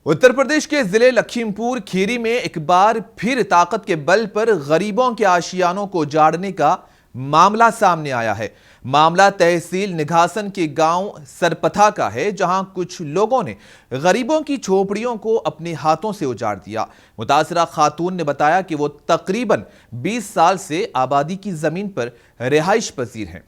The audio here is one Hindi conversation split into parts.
उत्तर प्रदेश के जिले लखीमपुर खीरी में एक बार फिर ताकत के बल पर गरीबों के आशियानों को उजाड़ने का मामला सामने आया है। मामला तहसील निघासन के गांव सरपथा का है, जहां कुछ लोगों ने गरीबों की झोपड़ियों को अपने हाथों से उजाड़ दिया। मुतासरा खातून ने बताया कि वो तकरीबन 20 साल से आबादी की जमीन पर रिहाइश पजीर हैं,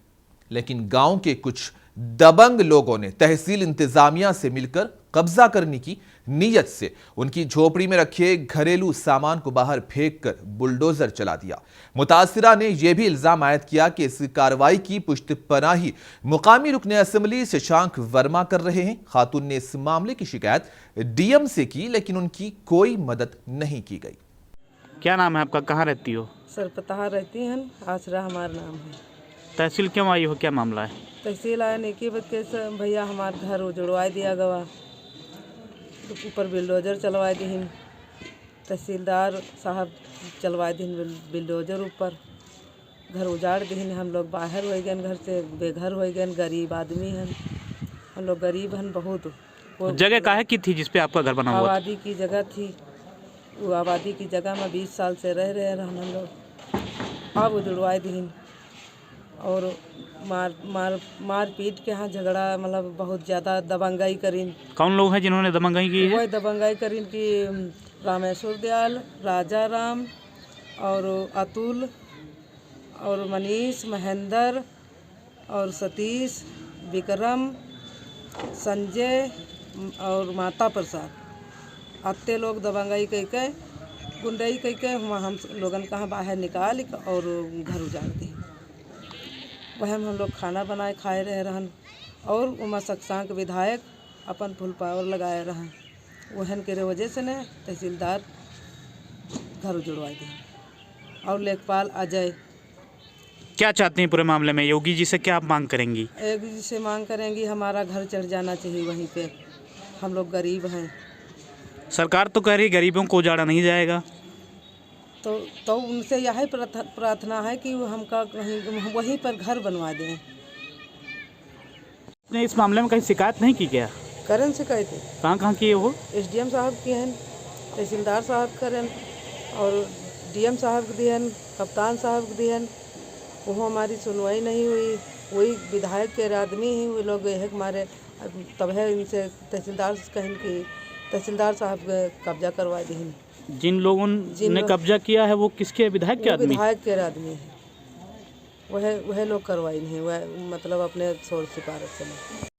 लेकिन गांव के कुछ दबंग लोगों ने तहसील इंतजामिया से मिलकर कब्जा करने की नीयत से उनकी झोपड़ी में रखे घरेलू सामान को बाहर फेंककर बुलडोजर चला दिया। मुतासिरा ने यह भी इल्जाम आयद किया कि इस कार्रवाई की पुष्टपनाही मुकामी रुकने असेंबली शशांक वर्मा कर रहे हैं। खातून ने इस मामले की शिकायत डीएम से की, लेकिन उनकी कोई मदद नहीं की गई। क्या नाम है आपका, कहाँ रहती हो? सरपतहा रहती हैं, आसरा हमारा नाम है। तहसील क्यों आई हो, क्या मामला है? तहसील आया नहीं कि भैया हमारा घर उजड़वा दिया गवा, ऊपर बिल्डोजर चलवा दी। तहसीलदार साहब चलवा दी बिल्डोजर, ऊपर घर उजाड़ दी। हम लोग बाहर हो गए, घर से बेघर हो गए, गरीब आदमी हैं हम लोग, गरीब हैं बहुत। वो जगह काहे की थी जिसपे आपका घर बना हुआ? आबादी की जगह थी, वो आबादी की जगह में 20 साल से रह रहे हैं हम लोग। अब उजड़वा दी और मार पीट के यहाँ झगड़ा, मतलब बहुत ज़्यादा दबंगाई करीन। कौन लोग हैं जिन्होंने दबंगाई की है? वही दबंगाई करीन कि रामेश्वर दयाल, राजा राम और अतुल और मनीष, महेंद्र और सतीश, विक्रम, संजय और माता प्रसाद, अत्ते लोग दबंगाई कह के, गुंडाई कह के हम लोगन कहाँ बाहर निकाल और घर उजाड़ दी। वह हम लोग खाना बनाए खाए रहे रहन, और उमा शशांक विधायक अपन फुल पावर लगाए रहन। वहन के वजह से ने तहसीलदार घर उजड़वा दिए। और लेखपाल अजय। क्या चाहती हैं पूरे मामले में? योगी जी से क्या आप मांग करेंगी? योगी जी से मांग करेंगी हमारा घर चढ़ जाना चाहिए वहीं पे, हम लोग गरीब हैं। सरकार तो कह रही है गरीबों को उजाड़ा नहीं जाएगा। तो उनसे यही प्रार्थना है कि हमका वहीं पर घर बनवा दें। आपने इस मामले में कहीं शिकायत नहीं की क्या? करें शिकायत कहाँ की है वो? एसडीएम साहब की हैं, तहसीलदार साहब करें, और डीएम साहब की दिहन, कप्तान साहब की दिहन, वो हमारी सुनवाई नहीं हुई। वही विधायक के आदमी ही वो लोग यह मारे, तब है इनसे तहसीलदार कहें कि तहसीलदार साहब कब्जा करवा दी। जिन लोगों ने कब्जा किया है वो किसके? विधायक के आदमी? विधायक के आदमी है, वह लोग करवाई नहीं, वह मतलब अपने सोच सिफारिश से नहीं।